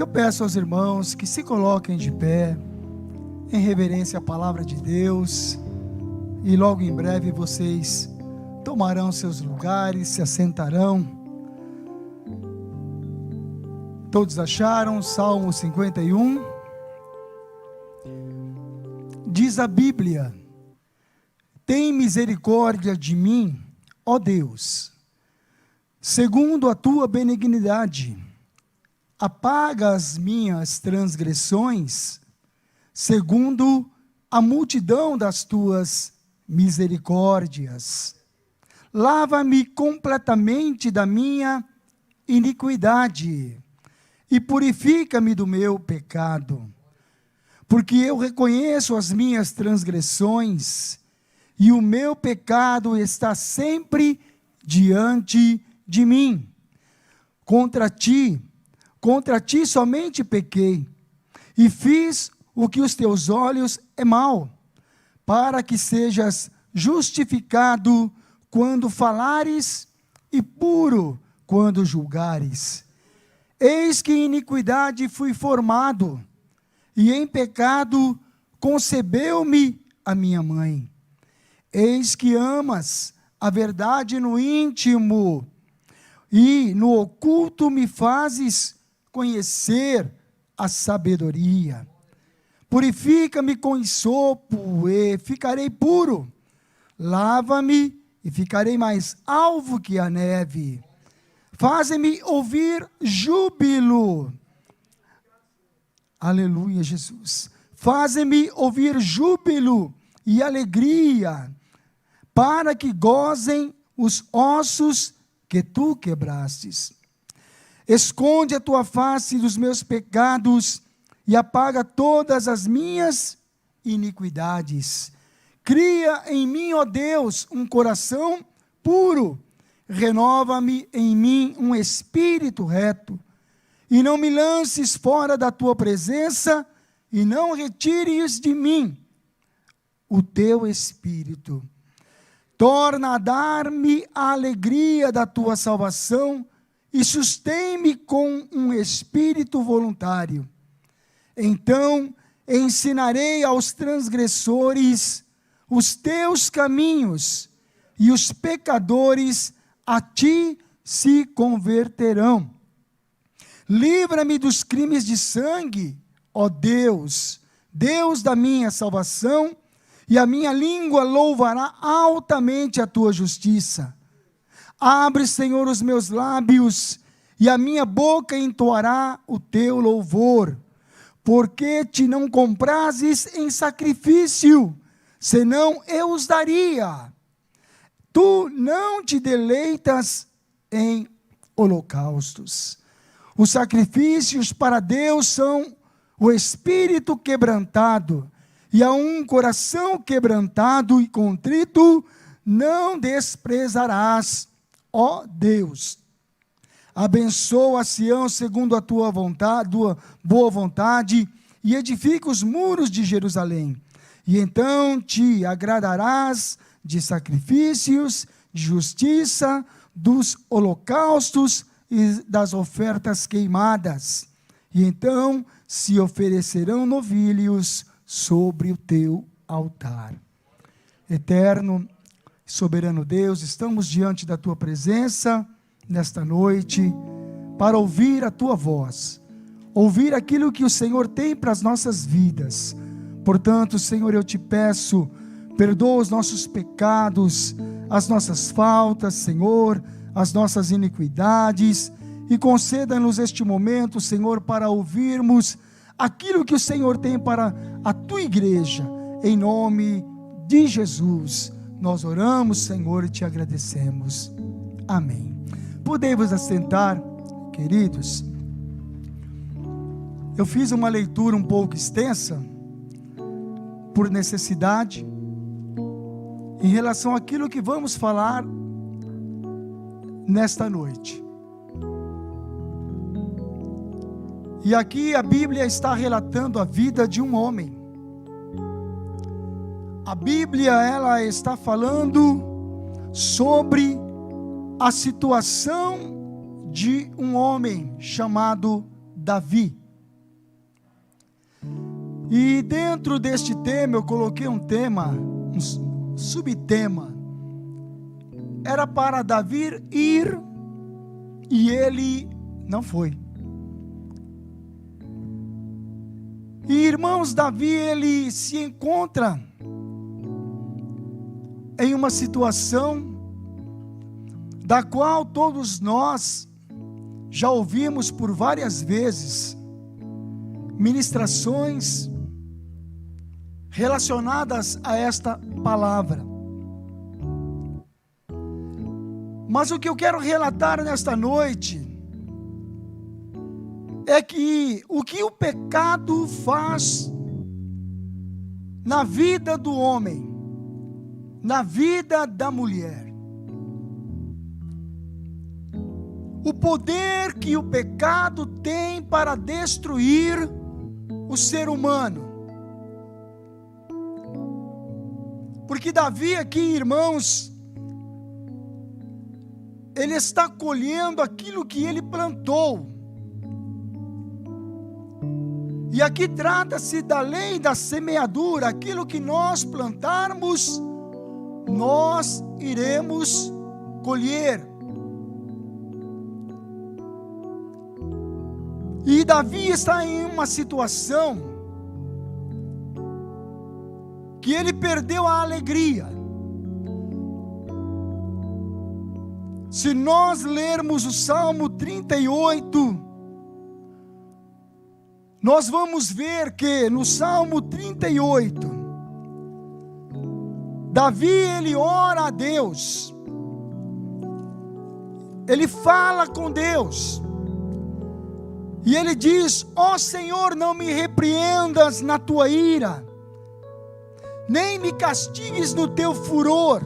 Eu peço aos irmãos que se coloquem de pé, em reverência à palavra de Deus, e logo em breve vocês tomarão seus lugares, se assentarão. Todos acharam? Salmo 51. Diz a Bíblia: tem misericórdia de mim, ó Deus, segundo a tua benignidade. Apaga as minhas transgressões, segundo a multidão das tuas misericórdias. Lava-me completamente da minha iniquidade e purifica-me do meu pecado. Porque eu reconheço as minhas transgressões e o meu pecado está sempre diante de mim. Contra ti somente pequei, e fiz o que os teus olhos é mal, para que sejas justificado quando falares e puro quando julgares. Eis que em iniquidade fui formado, e em pecado concebeu-me a minha mãe. Eis que amas a verdade no íntimo, e no oculto me fazes conhecer a sabedoria. Purifica-me com hisopo e ficarei puro. Lava-me e ficarei mais alvo que a neve. Faze-me ouvir júbilo. Aleluia, Jesus. Faze-me ouvir júbilo e alegria, para que gozem os ossos que tu quebrastes. Esconde a tua face dos meus pecados e apaga todas as minhas iniquidades. Cria em mim, ó Deus, um coração puro. Renova-me em mim um espírito reto. E não me lances fora da tua presença, e não retires de mim o teu espírito. Torna a dar-me a alegria da tua salvação, e sustém-me com um espírito voluntário. Então ensinarei aos transgressores os teus caminhos, e os pecadores a ti se converterão. Livra-me dos crimes de sangue, ó Deus, Deus da minha salvação, e a minha língua louvará altamente a tua justiça. Abre, Senhor, os meus lábios, e a minha boca entoará o teu louvor. Porque te não comprases em sacrifício, senão eu os daria. Tu não te deleitas em holocaustos. Os sacrifícios para Deus são o espírito quebrantado, e a um coração quebrantado e contrito não desprezarás, ó Deus. Abençoa Sião segundo a tua vontade, tua boa vontade, e edifica os muros de Jerusalém. E então te agradarás de sacrifícios, de justiça, dos holocaustos e das ofertas queimadas. E então se oferecerão novilhos sobre o teu altar. Eterno, soberano Deus, estamos diante da tua presença nesta noite para ouvir a tua voz, ouvir aquilo que o Senhor tem para as nossas vidas. Portanto, Senhor, eu te peço, perdoa os nossos pecados, as nossas faltas, Senhor, as nossas iniquidades, e conceda-nos este momento, Senhor, para ouvirmos aquilo que o Senhor tem para a tua igreja. Em nome de Jesus, nós oramos, Senhor, e te agradecemos. Amém. Podemos assentar, queridos. Eu fiz uma leitura um pouco extensa, por necessidade, em relação àquilo que vamos falar nesta noite. E aqui a Bíblia está relatando a vida de um homem. A Bíblia, ela está falando sobre a situação de um homem chamado Davi. E dentro deste tema eu coloquei um tema, um subtema. Era para Davi ir e ele não foi. E irmãos, Davi ele se encontra em uma situação da qual todos nós já ouvimos por várias vezes ministrações relacionadas a esta palavra. Mas o que eu quero relatar nesta noite é que o que o pecado faz na vida do homem, na vida da mulher. O poder que o pecado tem para destruir o ser humano. Porque Davi aqui, irmãos, ele está colhendo aquilo que ele plantou. E aqui trata-se da lei da semeadura. Aquilo que nós plantarmos, nós iremos colher. E Davi está em uma situação que ele perdeu a alegria. Se nós lermos o Salmo 38, nós vamos ver que no Salmo 38, Davi ele ora a Deus, ele fala com Deus, e ele diz: ó Senhor, não me repreendas na tua ira, nem me castigues no teu furor,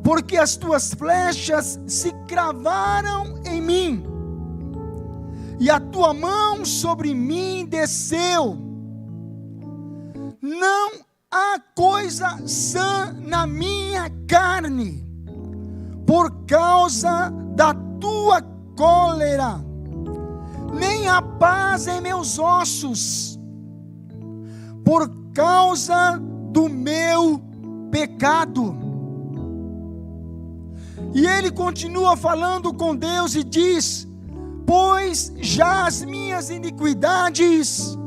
porque as tuas flechas se cravaram em mim, e a tua mão sobre mim desceu. Não há coisa sã na minha carne, por causa da tua cólera, nem há paz em meus ossos, por causa do meu pecado. E ele continua falando com Deus e diz: pois já as minhas iniquidades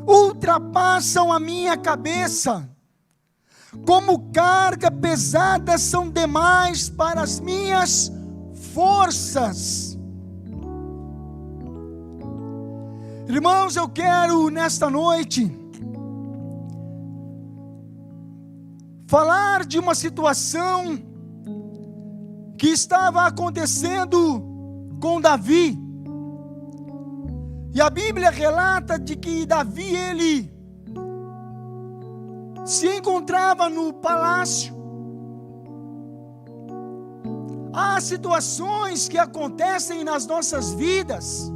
ultrapassam a minha cabeça, como carga pesada são demais para as minhas forças. Irmãos, eu quero nesta noite falar de uma situação que estava acontecendo com Davi. E a Bíblia relata de que Davi ele se encontrava no palácio. Há situações que acontecem nas nossas vidas,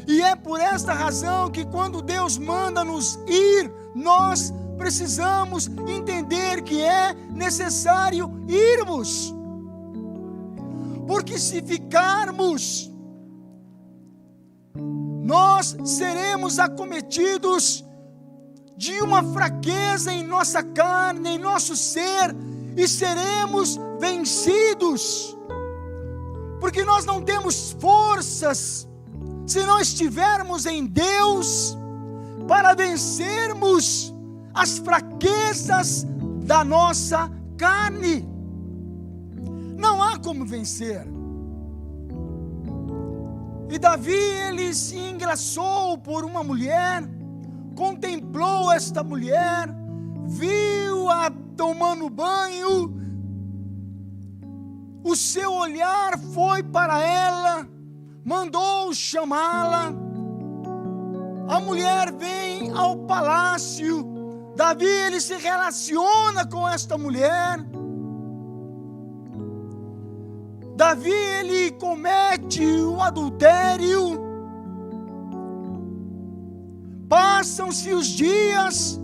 e é por esta razão que quando Deus manda nos ir, nós precisamos entender que é necessário irmos. Porque se ficarmos, nós seremos acometidos de uma fraqueza em nossa carne, em nosso ser, e seremos vencidos. Porque nós não temos forças, se não estivermos em Deus, para vencermos as fraquezas da nossa carne. Não há como vencer. E Davi ele se engraçou por uma mulher, contemplou esta mulher, viu-a tomando banho, o seu olhar foi para ela, mandou chamá-la. A mulher vem ao palácio. Davi ele se relaciona com esta mulher. Davi ele comete o adultério. Passam-se os dias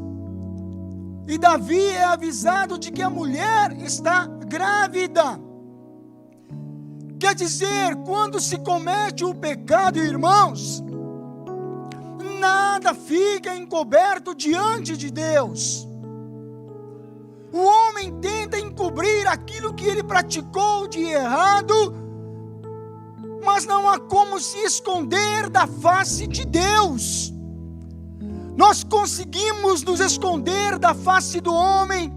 e Davi é avisado de que a mulher está grávida. Quer dizer, quando se comete o pecado, irmãos, nada fica encoberto diante de Deus. O homem tenta encobrir aquilo que ele praticou de errado, mas não há como se esconder da face de Deus. Nós conseguimos nos esconder da face do homem,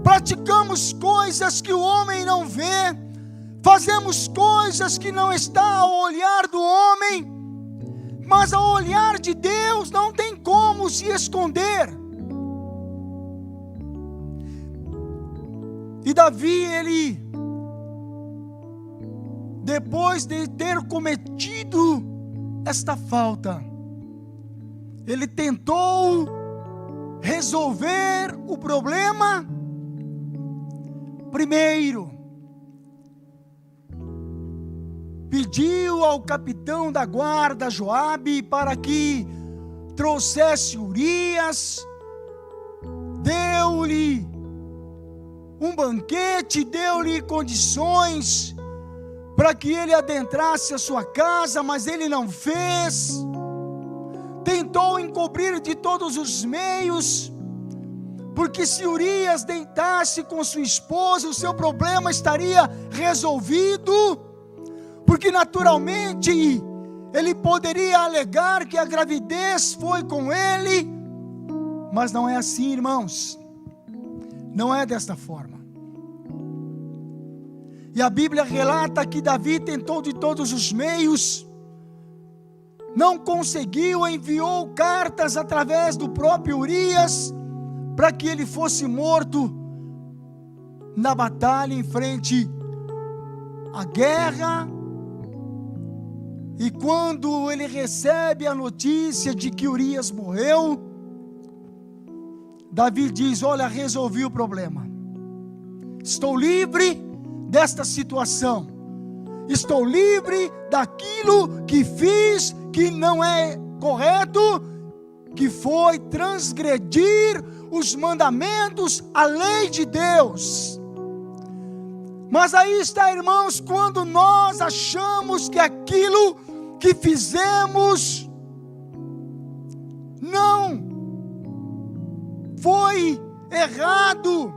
praticamos coisas que o homem não vê, fazemos coisas que não está ao olhar do homem, mas ao olhar de Deus não tem como se esconder. E Davi, ele, depois de ter cometido esta falta, ele tentou resolver o problema. Primeiro, pediu ao capitão da guarda, Joabe, para que trouxesse Urias, deu-lhe um banquete, deu-lhe condições para que ele adentrasse a sua casa, mas ele não fez. Tentou encobrir de todos os meios, porque se Urias deitasse com sua esposa, o seu problema estaria resolvido, porque naturalmente ele poderia alegar que a gravidez foi com ele, mas não é assim, irmãos, não é desta forma. E a Bíblia relata que Davi tentou de todos os meios, não conseguiu, enviou cartas através do próprio Urias, para que ele fosse morto na batalha em frente à guerra. E quando ele recebe a notícia de que Urias morreu, Davi diz: olha, resolvi o problema, estou livre desta situação, estou livre daquilo que fiz que não é correto, que foi transgredir os mandamentos, a lei de Deus. Mas aí está, irmãos, quando nós achamos que aquilo que fizemos não foi errado,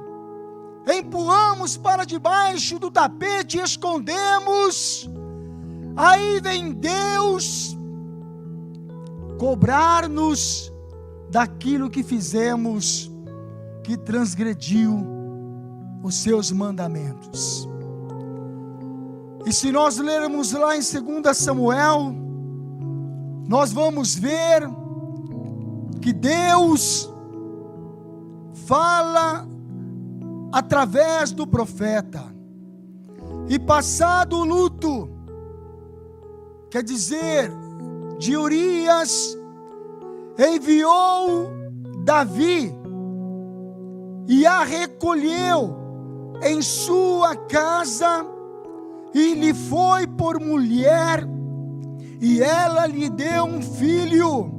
empurramos para debaixo do tapete e escondemos, aí vem Deus cobrar-nos daquilo que fizemos, que transgrediu os seus mandamentos. E se nós lermos lá em 2 Samuel, nós vamos ver que Deus fala através do profeta, e passado o luto, quer dizer, de Urias, enviou Davi e a recolheu em sua casa e lhe foi por mulher, e ela lhe deu um filho.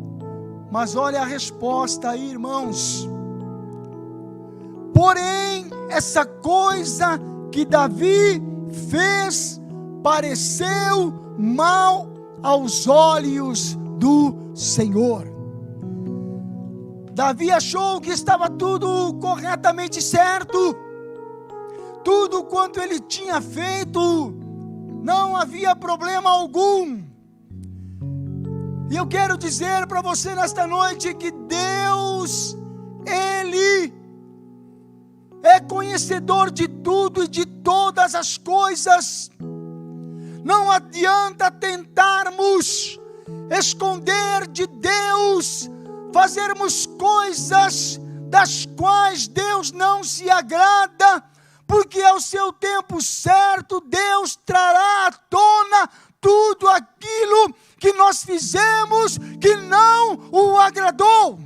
Mas olha a resposta aí, irmãos. Porém, essa coisa que Davi fez pareceu mal aos olhos do Senhor. Davi achou que estava tudo corretamente certo, tudo quanto ele tinha feito, não havia problema algum. E eu quero dizer para você nesta noite que Deus, Ele é conhecedor de tudo e de todas as coisas. Não adianta tentarmos esconder de Deus, fazermos coisas das quais Deus não se agrada, porque ao seu tempo certo Deus trará à tona tudo aquilo que nós fizemos que não o agradou.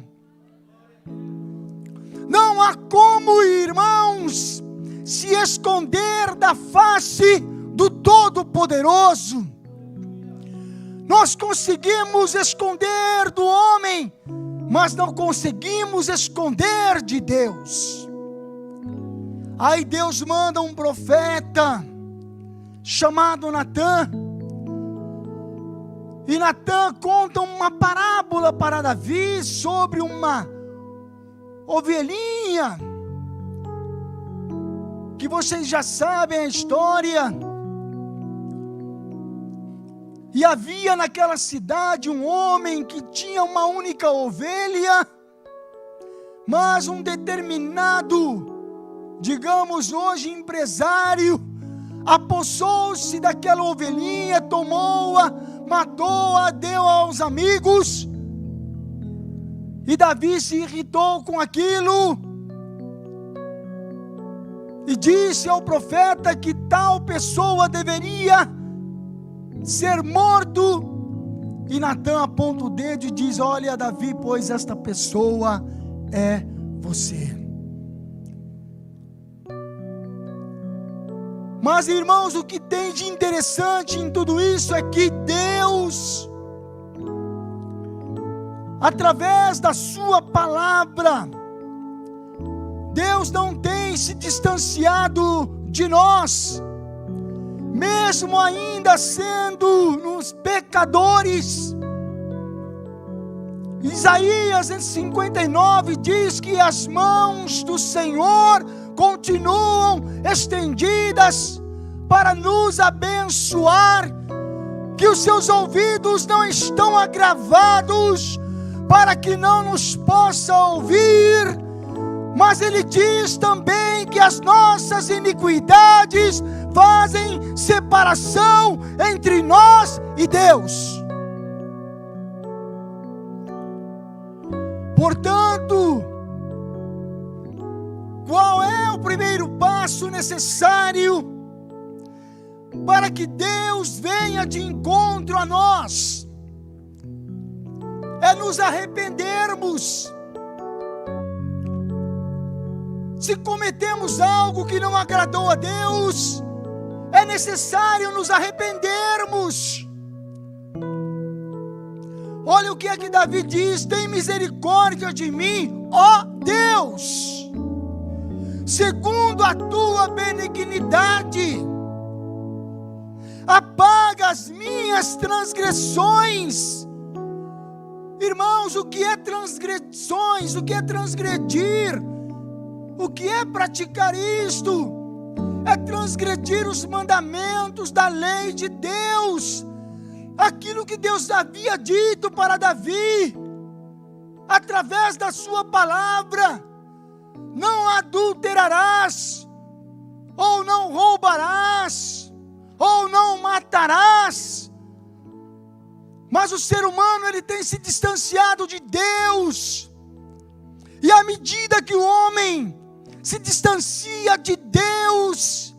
Não há como, irmãos, se esconder da face do Todo-Poderoso. Nós conseguimos esconder do homem, mas não conseguimos esconder de Deus. Aí Deus manda um profeta chamado Natã, E Natã conta uma parábola para Davi sobre uma ovelhinha, que vocês já sabem a história. E havia naquela cidade um homem que tinha uma única ovelha, mas um determinado, digamos hoje, empresário, apossou-se daquela ovelhinha, tomou-a, matou-a, deu aos amigos. E Davi se irritou com aquilo e disse ao profeta que tal pessoa deveria ser morto. E Natã aponta o dedo e diz: olha, Davi, pois esta pessoa é você. Mas, irmãos, o que tem de interessante em tudo isso é que Deus, através da sua palavra, Deus não tem se distanciado de nós, mesmo ainda sendo nos pecadores. Isaías 59 diz que as mãos do Senhor continuam estendidas para nos abençoar, que os seus ouvidos não estão agravados para que não nos possa ouvir, mas ele diz também que as nossas iniquidades fazem separação entre nós e Deus. Portanto, qual é o primeiro passo necessário para que Deus venha de encontro a nós? É nos arrependermos. Se cometemos algo que não agradou a Deus, é necessário nos arrependermos. Olha o que é que Davi diz: tem misericórdia de mim, ó Deus, segundo a tua benignidade, apaga as minhas transgressões. Irmãos, o que é transgressões? O que é transgredir? O que é praticar isto? É transgredir os mandamentos da lei de Deus, aquilo que Deus havia dito para Davi, através da sua palavra: não adulterarás, ou não roubarás, ou não matarás. Mas o ser humano, ele tem se distanciado de Deus, e à medida que o homem se distancia de Deus,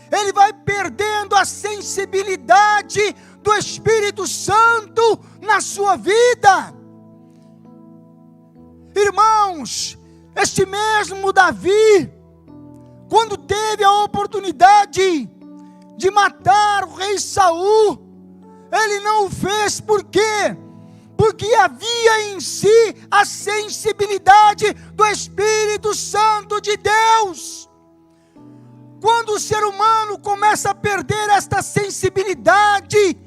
ele vai perdendo a sensibilidade do Espírito Santo na sua vida. Irmãos, este mesmo Davi, quando teve a oportunidade de matar o rei Saul, ele não o fez. Por quê? Porque havia em si a sensibilidade do Espírito Santo de Deus. Quando o ser humano começa a perder esta sensibilidade,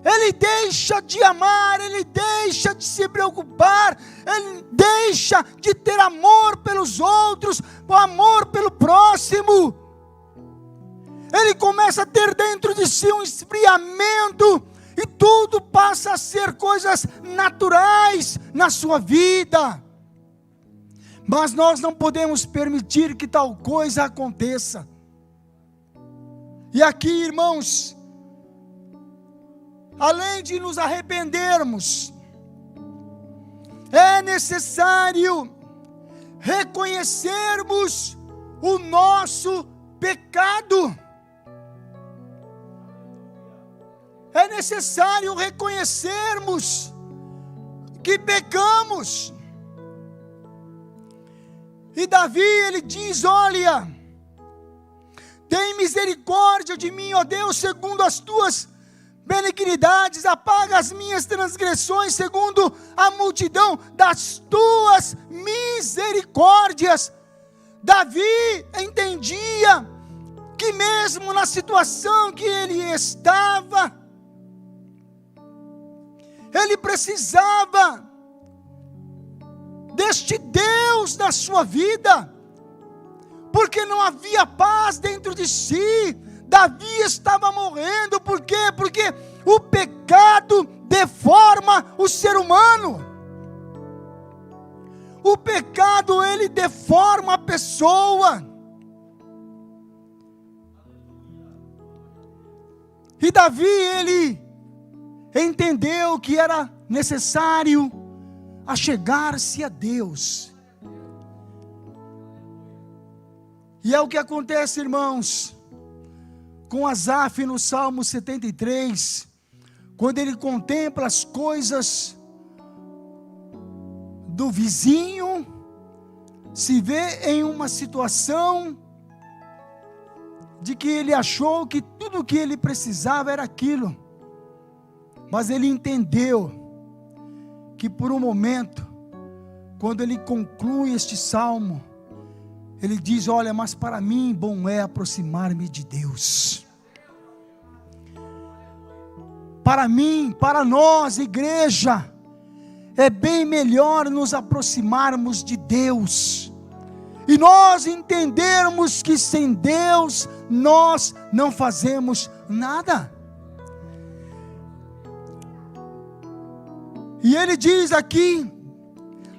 ele deixa de amar, ele deixa de se preocupar, ele deixa de ter amor pelos outros, o amor pelo próximo. Ele começa a ter dentro de si um esfriamento, e tudo passa a ser coisas naturais na sua vida. Mas nós não podemos permitir que tal coisa aconteça. E aqui, irmãos, além de nos arrependermos, é necessário reconhecermos o nosso pecado. É necessário reconhecermos que pecamos. E Davi, ele diz: olha, tem misericórdia de mim, ó Deus, segundo as tuas benignidades, apaga as minhas transgressões, segundo a multidão das tuas misericórdias. Davi entendia que mesmo na situação que ele estava, Ele precisava deste Deus na sua vida, porque não havia paz dentro de si. Davi estava morrendo, por quê? Porque o pecado deforma o ser humano. O pecado, ele deforma a pessoa. E Davi, ele entendeu que era necessário achegar-se a Deus. E é o que acontece, irmãos, com Asaf no Salmo 73, quando ele contempla as coisas do vizinho, se vê em uma situação de que ele achou que tudo o que ele precisava era aquilo, mas ele entendeu que por um momento, quando ele conclui este salmo, ele diz: olha, mas para mim bom é aproximar-me de Deus. Para mim, para nós, igreja, é bem melhor nos aproximarmos de Deus, e nós entendermos que sem Deus, nós não fazemos nada. E ele diz aqui: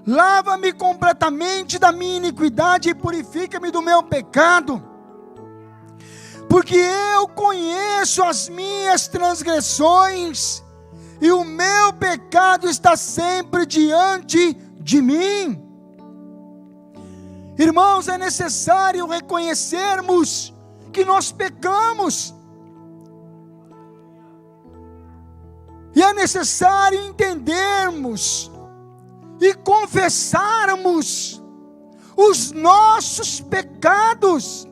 lava-me completamente da minha iniquidade e purifica-me do meu pecado, porque eu conheço as minhas transgressões, e o meu pecado está sempre diante de mim. Irmãos, é necessário reconhecermos que nós pecamos, e é necessário entendermos e confessarmos os nossos pecados.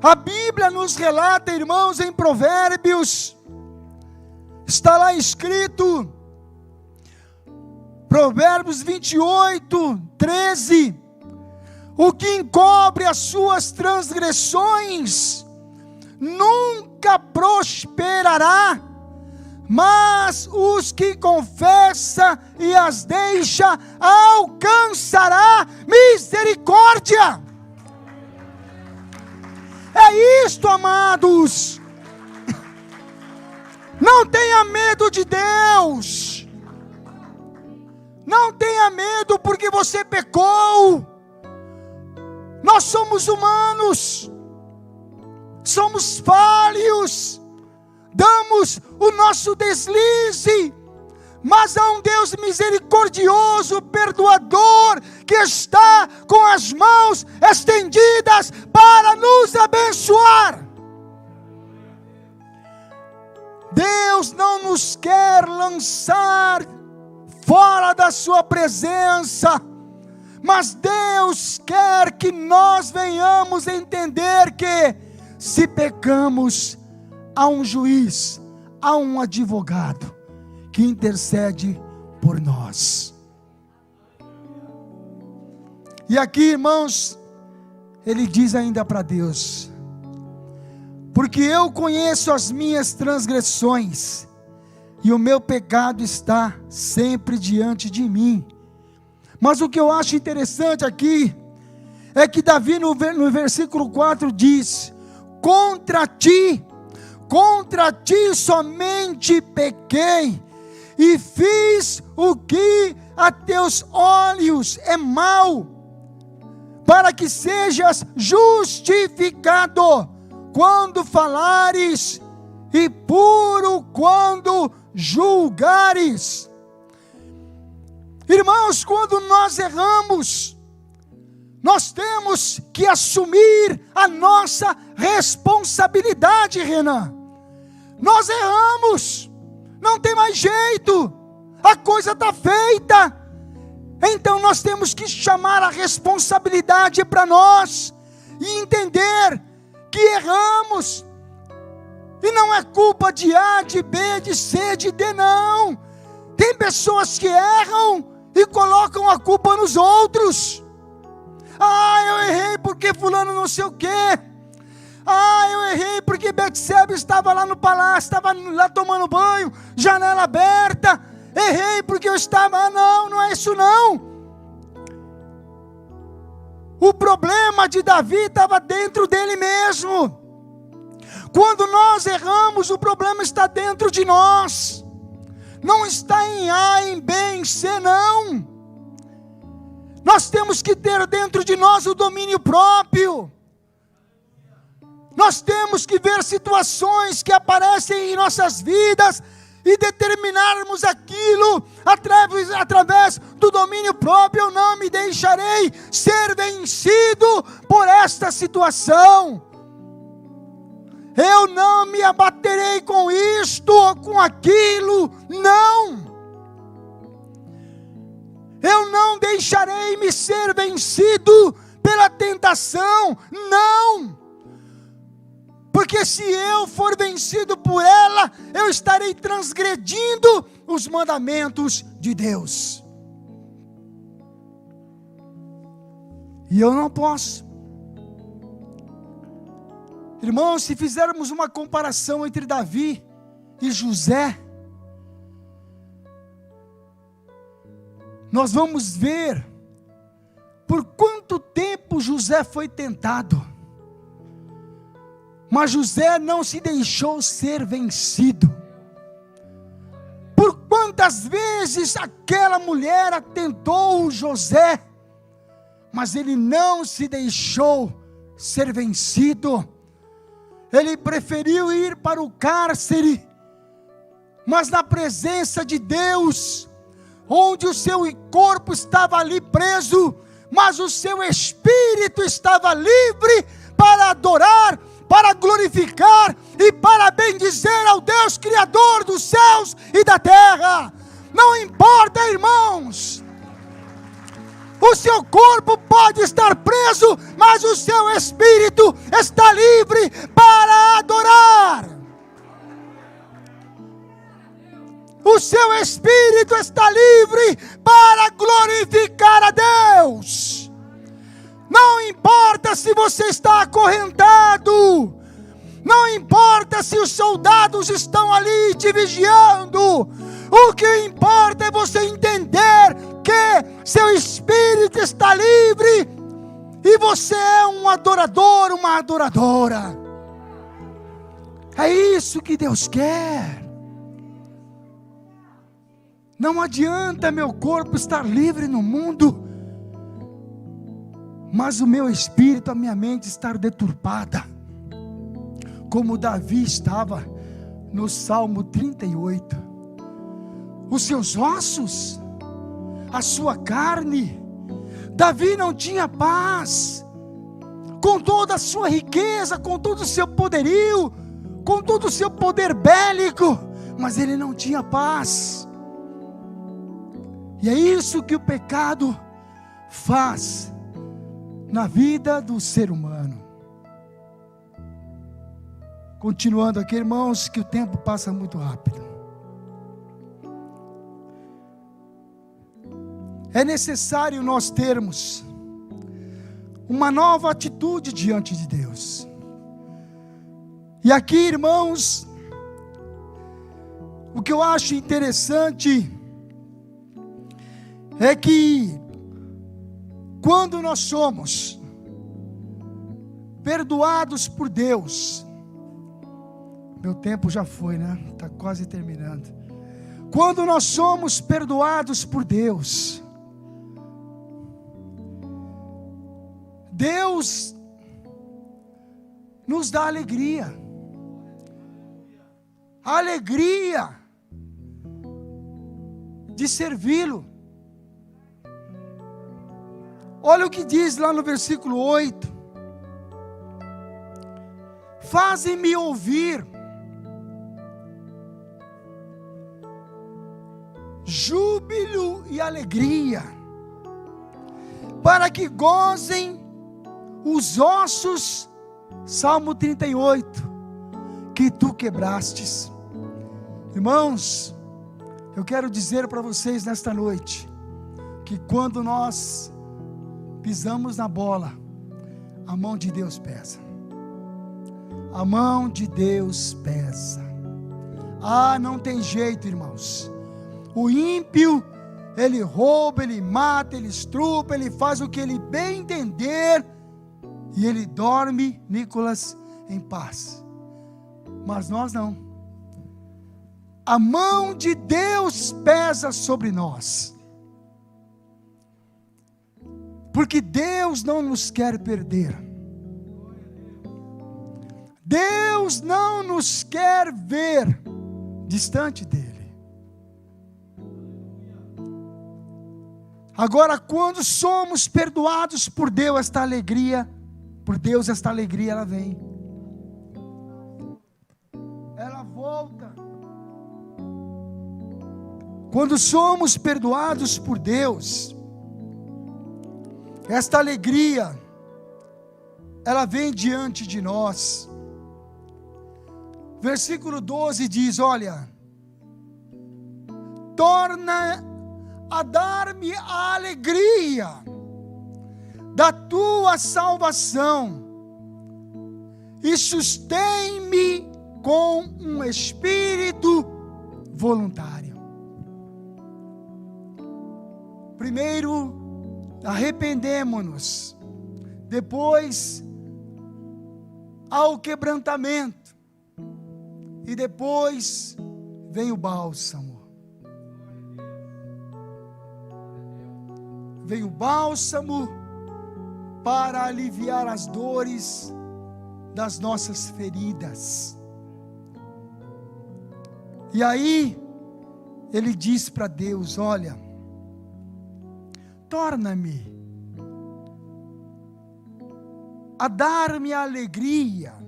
A Bíblia nos relata, irmãos, em Provérbios, está lá escrito, Provérbios 28, 13, o que encobre as suas transgressões nunca prosperará, mas os que confessa e as deixa alcançará misericórdia. É isto, amados. Não tenha medo de Deus. Não tenha medo porque você pecou. Nós somos humanos, somos falhos, damos o nosso deslize, mas há um Deus misericordioso, perdoador, que está com as mãos estendidas para nos abençoar. Deus não nos quer lançar fora da sua presença, mas Deus quer que nós venhamos entender que, se pecamos, há um juiz, há um advogado que intercede por nós. E aqui, irmãos, ele diz ainda para Deus: porque eu conheço as minhas transgressões, e o meu pecado está sempre diante de mim. Mas o que eu acho interessante aqui, é que Davi no versículo 4 diz: contra ti somente pequei, e fiz o que a teus olhos é mal, para que sejas justificado quando falares, e puro quando julgares. Irmãos, quando nós erramos, nós temos que assumir a nossa responsabilidade, Renan. Nós erramos, não tem mais jeito, a coisa está feita, então nós temos que chamar a responsabilidade para nós, e entender que erramos, e não é culpa de A, de B, de C, de D, não. Tem pessoas que erram e colocam a culpa nos outros. Ah, eu errei porque fulano não sei o quê. Ah, eu errei porque Betseba estava lá no palácio, estava lá tomando banho, janela aberta. Errei porque eu estava... Ah, não, não é isso não. O problema de Davi estava dentro dele mesmo. Quando nós erramos, o problema está dentro de nós. Não está em A, em B, em C, não. Nós temos que ter dentro de nós o domínio próprio. Nós temos que ver situações que aparecem em nossas vidas e determinarmos aquilo através do domínio próprio. Eu não me deixarei ser vencido por esta situação. Eu não me abaterei com isto ou com aquilo, não. Eu não deixarei me ser vencido pela tentação, não. Porque se eu for vencido por ela, eu estarei transgredindo os mandamentos de Deus. E eu não posso. Irmãos, se fizermos uma comparação entre Davi e José, nós vamos ver por quanto tempo José foi tentado. Mas José não se deixou ser vencido. Por quantas vezes aquela mulher atentou José, mas ele não se deixou ser vencido. Ele preferiu ir para o cárcere, mas na presença de Deus, onde o seu corpo estava ali preso, mas o seu espírito estava livre para adorar, para glorificar e para bendizer ao Deus Criador dos céus e da terra. Não importa, irmãos, o seu corpo pode estar preso, mas o seu espírito está livre para adorar. O seu espírito está livre para glorificar a Deus. Não importa se você está acorrentado, não importa se os soldados estão ali te vigiando, o que importa é você entender que seu espírito está livre e você é um adorador, uma adoradora. É isso que Deus quer. Não adianta meu corpo estar livre no mundo, mas o meu espírito, a minha mente estar deturpada, como Davi estava no Salmo 38. Os seus ossos, a sua carne. Davi não tinha paz, com toda a sua riqueza, com todo o seu poderio, com todo o seu poder bélico, mas ele não tinha paz. E é isso que o pecado faz na vida do ser humano. Continuando aqui, irmãos, que o tempo passa muito rápido. É necessário nós termos uma nova atitude diante de Deus. E aqui, irmãos, o que eu acho interessante é que quando nós somos perdoados por Deus, meu tempo já foi, né? Está quase terminando. Quando nós somos perdoados por Deus, Deus nos dá alegria. A alegria de servi-lo. Olha o que diz lá no versículo 8. Fazem-me ouvir júbilo e alegria, para que gozem os ossos, Salmo 38, que tu quebrastes. Irmãos, eu quero dizer para vocês nesta noite, que quando nós pisamos na bola, a mão de Deus pesa. A mão de Deus pesa. Ah, não tem jeito, irmãos. O ímpio, ele rouba, ele mata, ele estrupa, ele faz o que ele bem entender, e ele dorme, Nicolas, em paz. Mas nós não. A mão de Deus pesa sobre nós. Porque Deus não nos quer perder. Deus não nos quer ver distante dele. Agora, quando somos perdoados por Deus, esta alegria ela vem. Ela volta. Quando somos perdoados por Deus, esta alegria, ela vem diante de nós. Versículo 12 diz, olha, torna a dar-me a alegria da tua salvação e sustém-me com um espírito voluntário. Primeiro, arrependemo-nos, depois ao quebrantamento, e depois vem o bálsamo. Vem o bálsamo para aliviar as dores das nossas feridas. E aí, ele diz para Deus, olha, torna-me a dar-me a alegria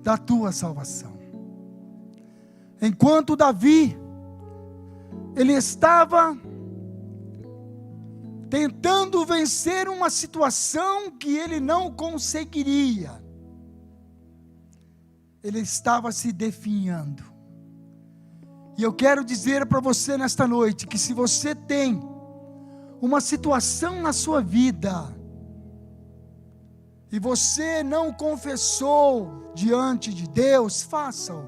da tua salvação. Enquanto Davi, ele estava tentando vencer uma situação que ele não conseguiria, ele estava se definhando. E eu quero dizer para você nesta noite, que se você tem uma situação na sua vida, e você não confessou diante de Deus, faça-o,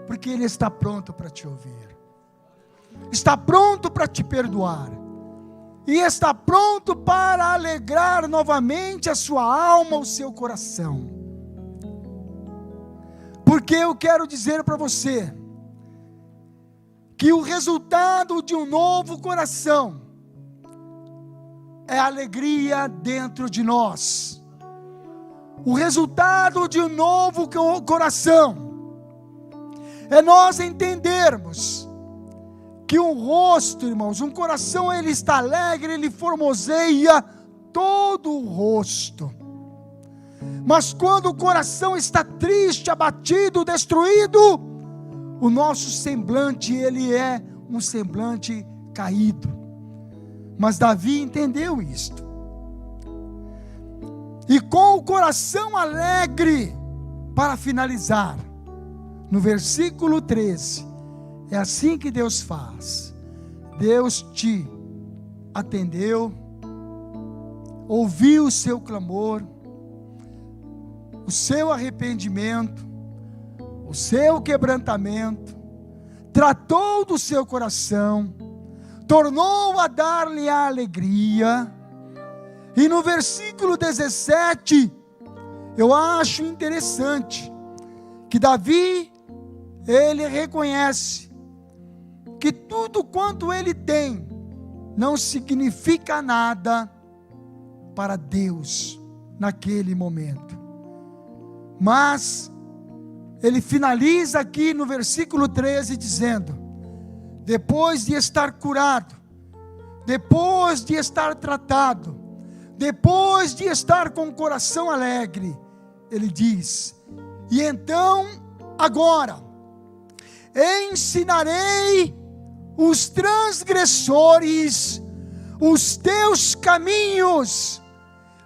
porque Ele está pronto para te ouvir, está pronto para te perdoar, e está pronto para alegrar novamente a sua alma, o seu coração. Porque eu quero dizer para você, que o resultado de um novo coração, é alegria dentro de nós. O resultado de um novo coração é nós entendermos que um rosto, irmãos, um coração, ele está alegre, ele formoseia todo o rosto. Mas quando o coração está triste, abatido, destruído, o nosso semblante, ele é um semblante caído. Mas Davi entendeu isto. E com o coração alegre, para finalizar, no versículo 13, é assim que Deus faz. Deus te atendeu, ouviu o seu clamor, o seu arrependimento, o seu quebrantamento, tratou do seu coração, tornou a dar-lhe a alegria. E no versículo 17, eu acho interessante, que Davi, ele reconhece, que tudo quanto ele tem, não significa nada para Deus, naquele momento. Mas, ele finaliza aqui no versículo 13, dizendo, depois de estar curado, depois de estar tratado, depois de estar com o coração alegre, ele diz, e então, agora, ensinarei os transgressores os teus caminhos,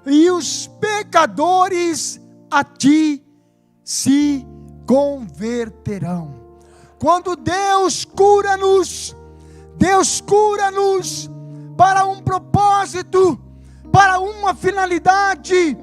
e os pecadores a ti se converterão. Quando Deus cura-nos para um propósito, para uma finalidade,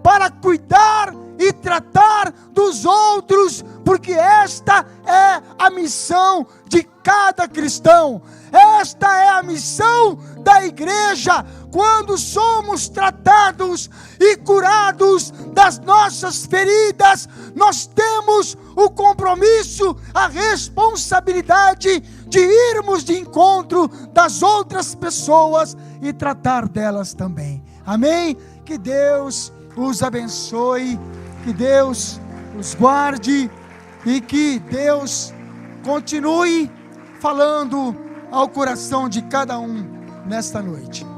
para cuidar e tratar dos outros, porque esta é a missão de cada cristão. Esta é a missão da igreja. Quando somos tratados e curados das nossas feridas, nós temos o compromisso, a responsabilidade de irmos de encontro das outras pessoas e tratar delas também. Amém? Que Deus os abençoe, que Deus os guarde e que Deus continue falando ao coração de cada um nesta noite.